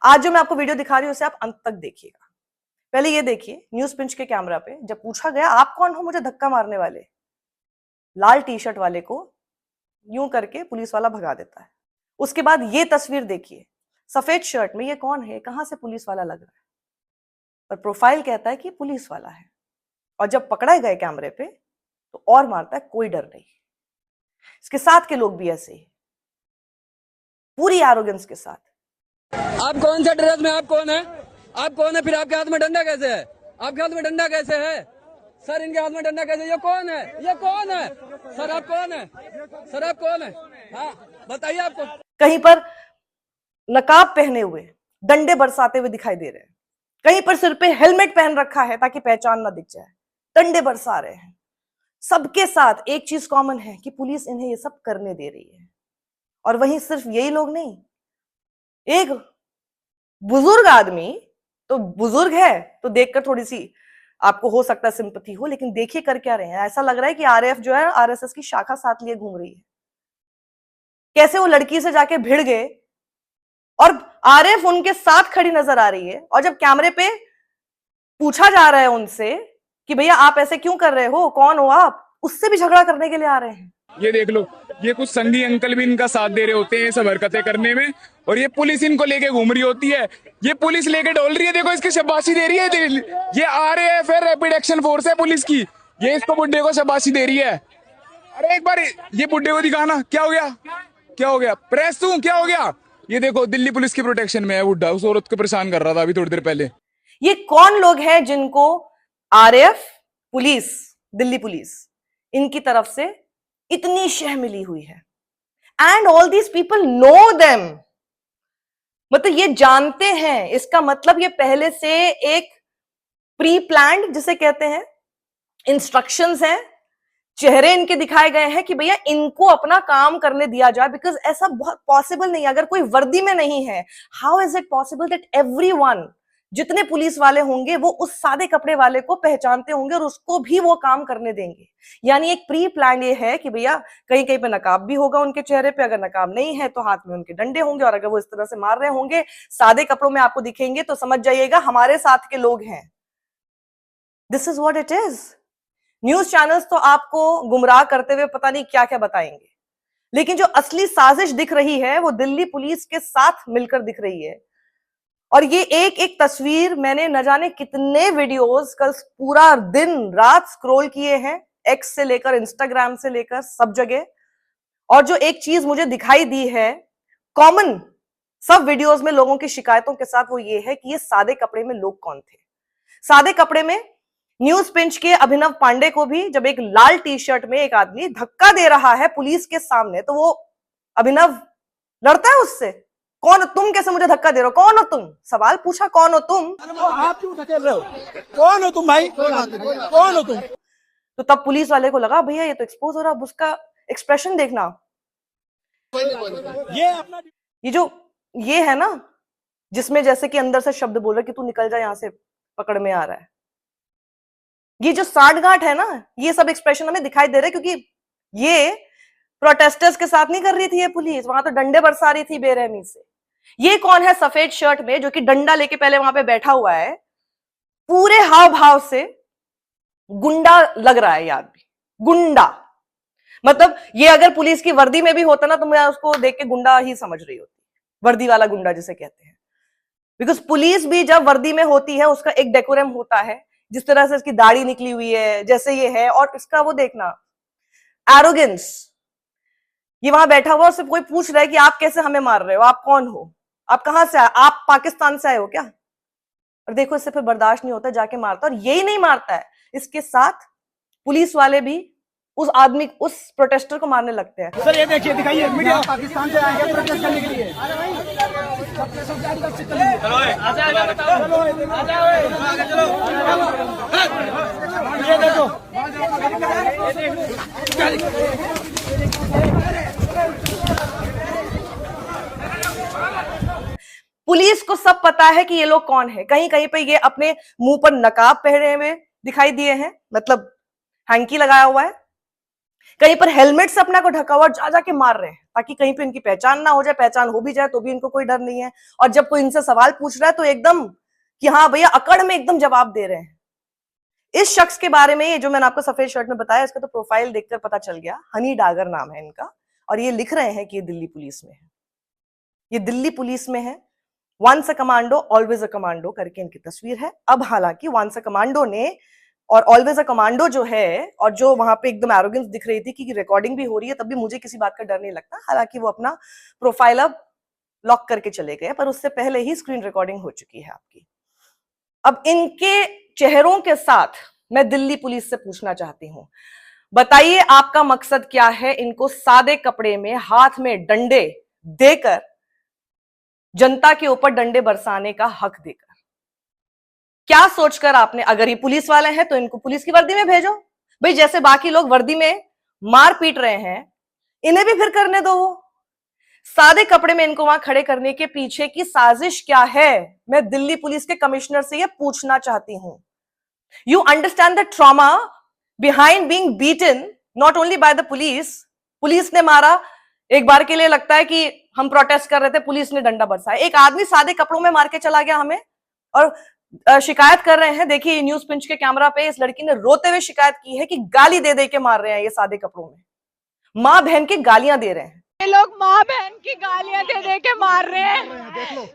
आज जो मैं आपको वीडियो दिखा रही हूं उसे आप अंत तक देखिएगा। पहले ये देखिए, न्यूज पिंच के कैमरा पे जब पूछा गया आप कौन हो मुझे धक्का मारने वाले, लाल टी शर्ट वाले को यूं करके पुलिस वाला भगा देता है। उसके बाद ये तस्वीर देखिए, सफेद शर्ट में ये कौन है, कहां से पुलिस वाला लग रहा है, पर प्रोफाइल कहता है कि पुलिस वाला है। और जब पकड़े गए कैमरे पे तो और मारता है, कोई डर नहीं। इसके साथ के लोग भी ऐसे ही, पूरी एरोगेंस के साथ। आप कौन सा ड्रेस में, आप कौन है, आप कौन है, फिर आपके हाथ में डंडा कैसे है, आपके हाथ में डंडा कैसे है सर, इनके हाथ में डंडा कैसे, ये कौन है, ये कौन है सर, आप कौन है सर, आप कौन है, हाँ बताइए आपको। कहीं पर नकाब पहने हुए डंडे बरसाते हुए दिखाई दे रहे हैं, कहीं पर सिर पे हेलमेट पहन रखा है ताकि पहचान ना दिख जाए, डंडे बरसा रहे हैं। सबके साथ एक चीज कॉमन है कि पुलिस इन्हें ये सब करने दे रही है। और वहीं सिर्फ यही लोग नहीं, एक बुजुर्ग आदमी, तो बुजुर्ग है तो देखकर थोड़ी सी आपको हो सकता है सिंपैथी हो, लेकिन देखिए कर क्या रहे हैं। ऐसा लग रहा है कि आरएएफ जो है आरएसएस की शाखा साथ लिए घूम रही है। कैसे वो लड़की से जाके भिड़ गए और आरएएफ उनके साथ खड़ी नजर आ रही है। और जब कैमरे पे पूछा जा रहा है उनसे कि भैया आप ऐसे क्यों कर रहे हो, कौन हो आप, उससे भी झगड़ा करने के लिए आ रहे हैं। ये देख लो, ये कुछ संगी अंकल भी इनका साथ दे रहे होते हैं ये सब हरकतें करने में, और ये पुलिस इनको लेके घूम रही होती है। ये पुलिस लेके डोल रही है, देखो इसकी शाबाशी दे रही है। ये आरएएफ है, रैपिड एक्शन फोर्स है पुलिस की, ये इसको बुड्ढे को शाबाशी दे रही है। अरे एक बार ये बुड्ढे को दिखाना, क्या हो गया, क्या हो गया, प्रेस तू, क्या हो गया। ये देखो दिल्ली पुलिस की प्रोटेक्शन में है बुड्ढा, उस औरत को परेशान कर रहा था अभी थोड़ी देर पहले। ये कौन लोग हैं जिनको आरएएफ, पुलिस, दिल्ली पुलिस, इनकी तरफ से इतनी शह मिली हुई है। And all these people know them, मतलब ये जानते हैं। इसका मतलब ये पहले से एक प्री प्लान्ड, जिसे कहते हैं, इंस्ट्रक्शंस हैं, चेहरे इनके दिखाए गए हैं कि भैया इनको अपना काम करने दिया जाए। बिकॉज ऐसा बहुत पॉसिबल नहीं है, अगर कोई वर्दी में नहीं है, how is it possible that everyone, जितने पुलिस वाले होंगे वो उस सादे कपड़े वाले को पहचानते होंगे और उसको भी वो काम करने देंगे। यानी एक प्री प्लान ये है कि भैया कहीं कहीं पे नकाब भी होगा उनके चेहरे पे, अगर नकाब नहीं है तो हाथ में उनके डंडे होंगे, और अगर वो इस तरह से मार रहे होंगे, सादे कपड़ों में आपको दिखेंगे, तो समझ जाइएगा हमारे साथ के लोग हैं। This is what it is. News channels तो आपको गुमराह करते हुए पता नहीं क्या क्या बताएंगे, लेकिन जो असली साजिश दिख रही है वो दिल्ली पुलिस के साथ मिलकर दिख रही है। और ये एक एक तस्वीर मैंने न जाने कितने वीडियोस कल पूरा दिन रात स्क्रॉल किए हैं, एक्स से लेकर इंस्टाग्राम से लेकर सब जगह। और जो एक चीज मुझे दिखाई दी है कॉमन सब वीडियोस में लोगों की शिकायतों के साथ, वो ये है कि ये सादे कपड़े में लोग कौन थे। सादे कपड़े में न्यूज पिंच के अभिनव पांडे को भी जब एक लाल टी शर्ट में एक आदमी धक्का दे रहा है पुलिस के सामने, तो वो अभिनव लड़ता है उससे, कौन तुम, कैसे मुझे धक्का दे रहे हो, कौन हो तुम, सवाल पूछा कौन हो तुम, आप क्यों धकेल रहे हो, कौन हो तुम भाई, कौन हो तुम। तो तब पुलिस वाले को लगा भैया ये तो एक्सपोज हो रहा, अब उसका एक्सप्रेशन देखना। ये है ना जिसमें जैसे कि अंदर से शब्द बोल रहे कि तू निकल जा यहां से, पकड़ में आ रहा है। ये जो सांठगांठ है ना, ये सब एक्सप्रेशन हमें दिखाई दे रहे हैं, क्योंकि ये प्रोटेस्टर्स के साथ नहीं कर रही थी ये पुलिस, वहां तो डंडे बरसा रही थी बेरहमी से। ये कौन है सफेद शर्ट में जो कि डंडा लेके पहले वहां पे बैठा हुआ है, पूरे हाव भाव से गुंडा लग रहा है ये आदमी, गुंडा। मतलब ये अगर पुलिस की वर्दी में भी होता ना तो मैं उसको देख के गुंडा ही समझ रही होती, वर्दी वाला गुंडा जिसे कहते हैं। बिकॉज पुलिस भी जब वर्दी में होती है उसका एक डेकोरम होता है, जिस तरह से इसकी दाढ़ी निकली हुई है जैसे ये है, और इसका वो देखना एरोगेंस। ये वहां बैठा हुआ, उससे कोई पूछ रहा है कि आप कैसे हमें मार रहे हो, आप कौन हो, आप कहां से आए, आप पाकिस्तान से आए हो क्या। और देखो इससे फिर बर्दाश्त नहीं होता, जाके मारता। और यही नहीं मारता है, इसके साथ पुलिस वाले भी उस आदमी, उस प्रोटेस्टर को मारने लगते हैं। सर ये देखिए, दिखाइए, मीडिया पाकिस्तान से आए हैं प्रोटेस्ट करने के लिए। ये देखो, पुलिस को सब पता है कि ये लोग कौन है। कहीं कहीं पे ये अपने मुंह पर नकाब पहने हुए दिखाई दिए हैं, मतलब हैंकी लगाया हुआ है, कहीं पर हेलमेट से अपना को ढका हुआ, जा जाके मार रहे हैं। ताकि कहीं पे इनकी पहचान ना हो जाए, पहचान हो भी जाए तो भी इनको कोई डर नहीं है। और जब कोई इनसे सवाल पूछ रहा है तो एकदम कि हाँ भैया अकड़ में एकदम जवाब दे रहे हैं। इस शख्स के बारे में, ये जो मैंने आपको सफेद शर्ट में बताया, इसका तो प्रोफाइल देखकर पता चल गया, हनी डागर नाम है इनका, और ये लिख रहे हैं कि ये दिल्ली पुलिस में है, ये दिल्ली पुलिस में है। Once a commando always a commando करके इनकी तस्वीर है। अब हालांकि वंस अ कमांडो ने और ऑलवेज अ कमांडो जो है, और जो वहां पे एकदम एरोगेंस दिख रही थी कि रिकॉर्डिंग भी हो रही है, तब भी मुझे किसी बात का डर नहीं लगता। हालांकि वो अपना प्रोफाइल अब लॉक करके चले गए, पर उससे पहले ही स्क्रीन रिकॉर्डिंग हो चुकी है आपकी। अब इनके चेहरों के साथ मैं दिल्ली पुलिस से पूछना चाहती हूं, बताइए आपका मकसद क्या है इनको सादे कपड़े में हाथ में डंडे देकर, जनता के ऊपर डंडे बरसाने का हक देकर? क्या सोचकर आपने, अगर ये पुलिस वाले हैं तो इनको पुलिस की वर्दी में भेजो भाई, जैसे बाकी लोग वर्दी में मार पीट रहे हैं इन्हें भी फिर करने दो। वो सादे कपड़े में इनको वहां खड़े करने के पीछे की साजिश क्या है, मैं दिल्ली पुलिस के कमिश्नर से यह पूछना चाहती हूं। You understand the trauma behind being beaten not only by the police. Police ने मारा, एक बार के लिए लगता है कि हम प्रोटेस्ट कर रहे थे, पुलिस ने डंडा बरसाया। एक आदमी सादे कपड़ों में मार के चला गया हमें, और शिकायत कर रहे हैं। देखिए न्यूज पिंच के कैमरा पे इस लड़की ने रोते हुए शिकायत की है कि गाली दे दे के मार रहे हैं ये सादे कपड़ों में, मां बहन की गालियां दे रहे हैं। ये लोग माँ बहन की गालियां दे दे के मार रहे हैं,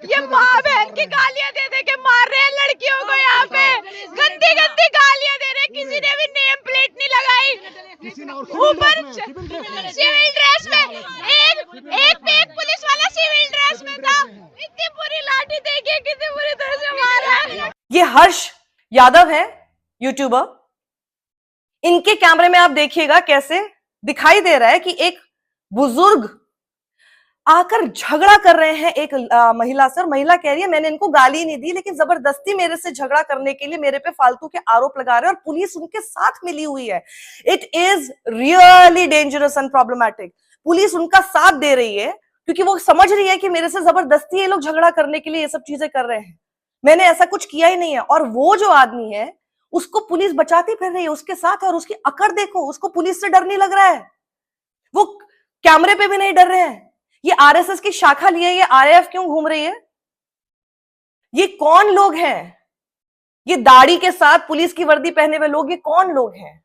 ये माँ बहन की गालियां दे दे के मार रहे हैं लड़कियों को। यहाँ पे गंदी गंदी गालियां दे रहे हैं, किसी ने भी नेम प्लेट नहीं लगाई, ऊपर सिविल ड्रेस में एक पुलिस वाला सिविल ड्रेस में था। इतनी बुरी लाठी देखिए, कितनी बुरी तरह से मारा है। ये हर्ष यादव है यूट्यूबर, इनके कैमरे में आप देखिएगा कैसे दिखाई दे रहा है कि एक बुजुर्ग आकर झगड़ा कर रहे हैं एक महिला से, और महिला कह रही है मैंने इनको गाली नहीं दी, लेकिन जबरदस्ती मेरे से झगड़ा करने के लिए मेरे पे फालतू के आरोप लगा रहे हैं, और पुलिस उनके साथ मिली हुई है। It is really dangerous and problematic. Police उनका साथ दे रही है क्योंकि वो समझ रही है कि मेरे से जबरदस्ती ये लोग झगड़ा करने के लिए ये सब चीजें कर रहे हैं, मैंने ऐसा कुछ किया ही नहीं है। और वो जो आदमी है उसको पुलिस बचाती फिर रही है उसके साथ, और उसकी अकड़ देखो, उसको पुलिस से डर नहीं लग रहा है, वो कैमरे पे भी नहीं डर रहे हैं। ये आरएसएस की शाखा लिए ये आरएएफ क्यों घूम रही है? ये कौन लोग हैं? ये दाढ़ी के साथ पुलिस की वर्दी पहने हुए लोग, ये कौन लोग हैं?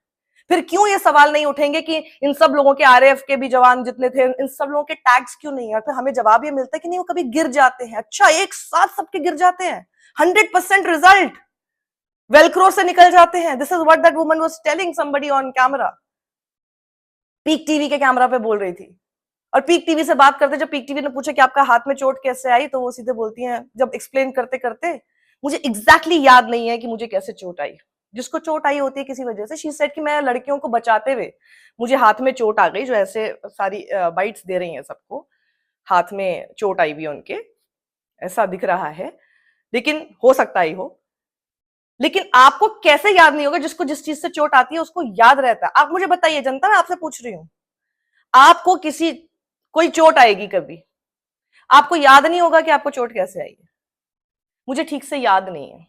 फिर क्यों ये सवाल नहीं उठेंगे कि इन सब लोगों के, आरएएफ के भी जवान जितने थे, इन सब लोगों के टैग्स क्यों नहीं है? और फिर हमें जवाब ये मिलता है कि नहीं वो कभी गिर जाते हैं। अच्छा, एक साथ सबके गिर जाते हैं, 100% रिजल्ट वेलक्रो से निकल जाते हैं। This is what that woman was telling somebody on camera. Peak TV के कैमरा पे बोल रही थी, और पीक टीवी से बात करते, जब पीक टीवी ने पूछा कि आपका हाथ में चोट कैसे आई, तो वो सीधे बोलती हैं, जब एक्सप्लेन करते करते, मुझे एग्जैक्टली याद नहीं है कि मुझे कैसे चोट आई। जिसको चोट आई होती है किसी वजह से, शी सेड कि मैं लड़कियों को बचाते हुए मुझे हाथ में चोट आ गई, जो ऐसे सारी बाइट्स दे रही हैं सबको, हाथ में चोट आई भी उनके, ऐसा दिख रहा है, लेकिन हो सकता ही हो। लेकिन आपको कैसे याद नहीं होगा? जिसको जिस चीज से चोट आती है उसको याद रहता है। आप मुझे बताइए, जनता, मैं आपसे पूछ रही हूं, आपको कोई चोट आएगी कभी, आपको याद नहीं होगा कि आपको चोट कैसे आई है? मुझे ठीक से याद नहीं है।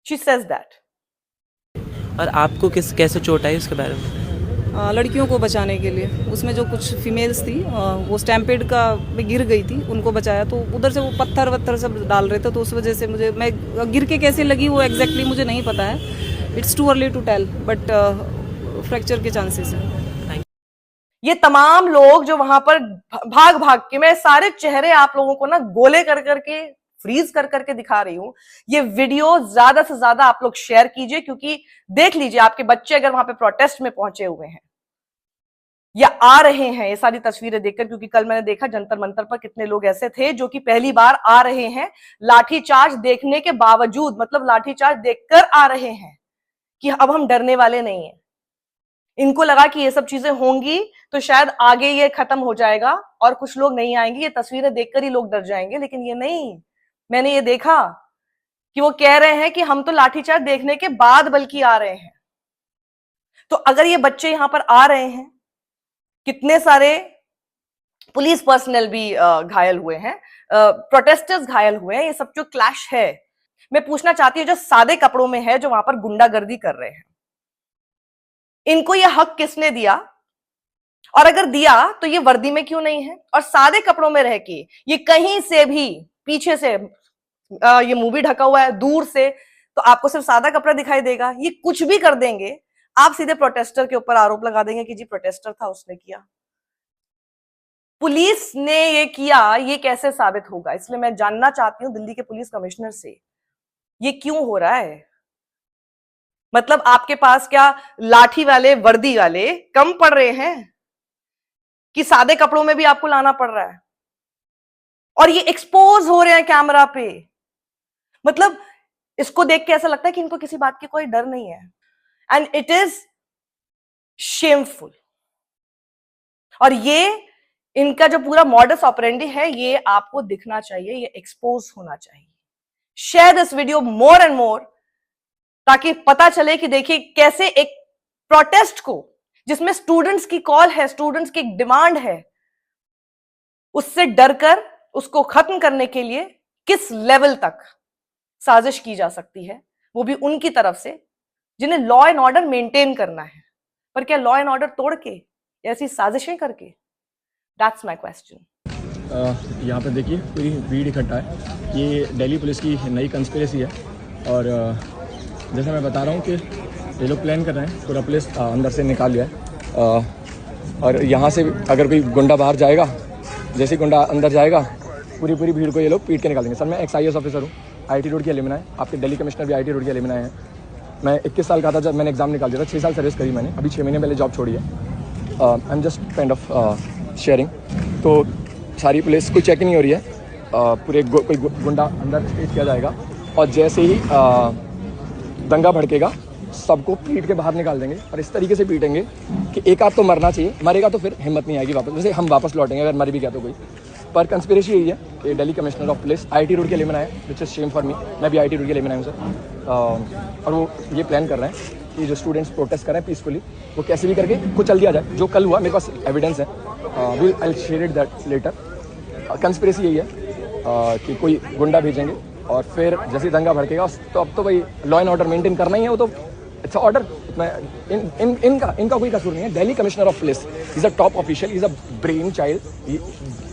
She says that. और आपको कैसे चोट आई उसके बारे में? लड़कियों को बचाने के लिए, उसमें जो कुछ फीमेल्स थी वो स्टैम्पेड का में गिर गई थी, उनको बचाया। तो उधर से वो पत्थर वत्थर सब डाल रहे थे, तो उस वजह से मैं गिर के कैसे लगी वो एग्जैक्टली मुझे नहीं पता है। It's too early to tell, but fracture के चांसेस हैं। ये तमाम लोग जो वहां पर भाग भाग के, मैं सारे चेहरे आप लोगों को ना गोले कर करके, फ्रीज कर करके दिखा रही हूं। ये वीडियो ज्यादा से ज्यादा आप लोग शेयर कीजिए, क्योंकि देख लीजिए आपके बच्चे अगर वहां पे प्रोटेस्ट में पहुंचे हुए हैं या आ रहे हैं, ये सारी तस्वीरें देखकर, क्योंकि कल मैंने देखा जंतर मंतर पर कितने लोग ऐसे थे जो कि पहली बार आ रहे हैं, लाठीचार्ज देखने के बावजूद, मतलब लाठीचार्ज देखकर आ रहे हैं कि अब हम डरने वाले नहीं हैं। इनको लगा कि ये सब चीजें होंगी तो शायद आगे ये खत्म हो जाएगा और कुछ लोग नहीं आएंगे, ये तस्वीरें देखकर ही लोग डर जाएंगे, लेकिन ये नहीं। मैंने ये देखा कि वो कह रहे हैं कि हम तो लाठीचार्ज देखने के बाद बल्कि आ रहे हैं। तो अगर ये बच्चे यहां पर आ रहे हैं, कितने सारे पुलिस पर्सनल भी घायल हुए हैं, प्रोटेस्टर्स घायल हुए हैं, ये सब जो क्लैश है, मैं पूछना चाहती हूँ जो सादे कपड़ों में है, जो वहां पर गुंडागर्दी कर रहे हैं, इनको ये हक किसने दिया और अगर दिया तो ये वर्दी में क्यों नहीं है? और सादे कपड़ों में रह के ये कहीं से भी पीछे से ये मुंह भी ढका हुआ है, दूर से तो आपको सिर्फ सादा कपड़ा दिखाई देगा। ये कुछ भी कर देंगे, आप सीधे प्रोटेस्टर के ऊपर आरोप लगा देंगे कि जी प्रोटेस्टर था, उसने किया। पुलिस ने ये किया, ये कैसे साबित होगा? इसलिए मैं जानना चाहती हूं दिल्ली के पुलिस कमिश्नर से, ये क्यों हो रहा है? मतलब आपके पास क्या लाठी वाले, वर्दी वाले कम पड़ रहे हैं कि सादे कपड़ों में भी आपको लाना पड़ रहा है? और ये एक्सपोज हो रहे हैं कैमरा पे। मतलब इसको देख के ऐसा लगता है कि इनको किसी बात की कोई डर नहीं है, एंड इट इज शेमफुल। और ये इनका जो पूरा मॉडस ऑपरेंडी है, ये आपको दिखना चाहिए, ये एक्सपोज होना चाहिए। Share this video more and more, ताकि पता चले कि देखिए कैसे एक प्रोटेस्ट को, जिसमें स्टूडेंट्स की कॉल है, स्टूडेंट्स की डिमांड है, उससे डरकर उसको खत्म करने के लिए किस लेवल तक साजिश की जा सकती है, वो भी उनकी तरफ से जिन्हें लॉ एंड ऑर्डर मेंटेन करना है। पर क्या लॉ एंड ऑर्डर तोड़ के, ऐसी साजिशें करके? That's my question. यहाँ पे देखिए पूरी भीड़ इकट्ठा है। ये दिल्ली पुलिस की नई कंस्पिरेसी है, और जैसे मैं बता रहा हूँ कि ये लोग प्लान कर रहे हैं, पूरा पुलिस अंदर से निकाल लिया है। और यहाँ से अगर कोई गुंडा बाहर जाएगा, जैसे गुंडा अंदर जाएगा, पूरी भीड़ को ये लोग पीट के निकाल देंगे। सर मैं एक्स ऑफिसर हूँ, IIT रोड के एलिमनाई, आपके दिल्ली कमिश्नर भी IIT रोड के एलिमनाई हैं। मैं 21 साल का था जब मैंने एग्जाम निकाल दिया था, 6 साल सर्विस करी मैंने, अभी 6 महीने पहले जॉब छोड़ी है। I am just kind of sharing. तो सारी पुलिस कोई चेक नहीं हो रही है, पूरे कोई गुंडा अंदर पेश किया जाएगा, और जैसे ही दंगा भड़केगा सबको पीट के बाहर निकाल देंगे। और इस तरीके से पीटेंगे कि एक आध तो मरना चाहिए, मरेगा तो फिर हिम्मत नहीं आएगी वापस, वैसे हम वापस लौटेंगे अगर मर भी गया तो कोई। पर कंस्पिरेसी यही है कि Delhi commissioner of police IIT road के एलिमनाई है, विच इज शेम फॉर मी, मैं भी IIT रोड के एलिमनाई हूँ सर। और वो ये प्लान कर रहे हैं कि जो स्टूडेंट्स प्रोटेस्ट कर रहे हैं पीसफुली, वो कैसे भी करके कुचल दिया जाए। जो कल हुआ, मेरे पास एविडेंस है, I share it that letter. Conspiracy यही है कि कोई गुंडा भेजेंगे, और फिर जैसे दंगा भड़केगा तो अब तो भाई लॉ एंड ऑर्डर मेंटेन करना ही है, वो तो इट्स ऑर्डर। इनका कोई कसूर नहीं है। Delhi commissioner of police is a top official, is a brain child,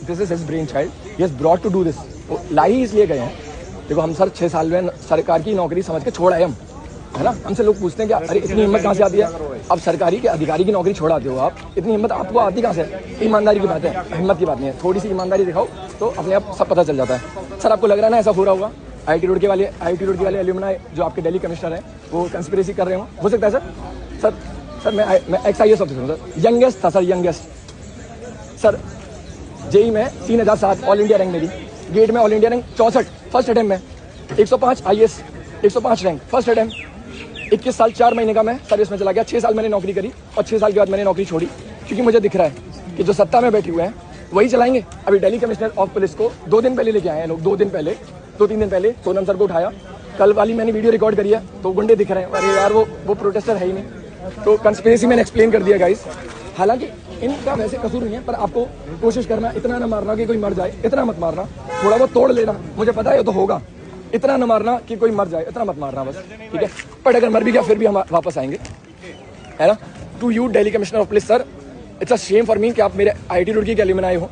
this is his brain child, he is brought to do this. वो लाई ही इसलिए गए हैं। देखो हम सर 6 साल में सरकार की नौकरी समझ के छोड़ आए हम, है ना। हमसे लोग पूछते हैं कि अरे इतनी हिम्मत कहाँ से आती है? अब सरकारी के अधिकारी की नौकरी छोड़ाते हो आप, इतनी हिम्मत आपको आती कहाँ से? ईमानदारी की बात है, हिम्मत की बात नहीं है। थोड़ी सी ईमानदारी दिखाओ तो अपने आप सब पता चल जाता है। सर आपको लग रहा है ना ऐसा हो रहा होगा? IIT रोड के वाले एल्यूमनाई जो आपके दिल्ली कमिश्नर हैं, वो कंस्पिरेसी कर रहे हो सकता है सर? सर मैं XIS ऑफिसर हूँ सर, यंगेस्ट था सर, यंगेस्ट सर। JEE में 3007 ऑल इंडिया रैंक मेरी, गेट में all India rank 64 first attempt में, 105 IAS 105 रैंक फर्स्ट अटेम्प्ट। 21 साल 4 महीने का मैं सर्विस में चला गया। 6 साल मैंने नौकरी करी, और 6 साल के बाद मैंने नौकरी छोड़ी, क्योंकि मुझे दिख रहा है कि जो सत्ता में बैठे हुए हैं वही चलाएंगे। अभी दिल्ली कमिश्नर ऑफ पुलिस को 2 दिन पहले लेके आए हैं लोग, 2-3 दिन पहले सोनम सर को उठाया। कल वाली मैंने वीडियो रिकॉर्ड करी है, तो गुंडे दिख रहे हैं। अरे यार वो प्रोटेस्टर है ही नहीं। तो कंस्पिरेसी मैंने एक्सप्लेन कर दिया गाइस। हालांकि इनका वैसे कसूर नहीं है, पर आपको कोशिश करना, इतना ना मारना कि कोई मर जाए, इतना मत मारना। थोड़ा बहुत तोड़ लेना, मुझे पता है ये तो होगा, इतना ना मारना कि कोई मर जाए, इतना मत मारना बस, ठीक है। पर अगर मर भी गया फिर भी हम वापस आएंगे, है ना। To you Delhi commissioner of police sir, it's a shame for me कि आप मेरे IIT रोड की एल्यूमनाई हो,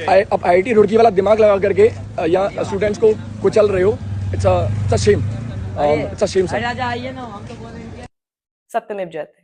अब IIT रोड की वाला दिमाग लगा करके यहाँ स्टूडेंट्स को कुचल रहे हो। It's a Shem, it's a Shem sir. सत्यमेव जयते।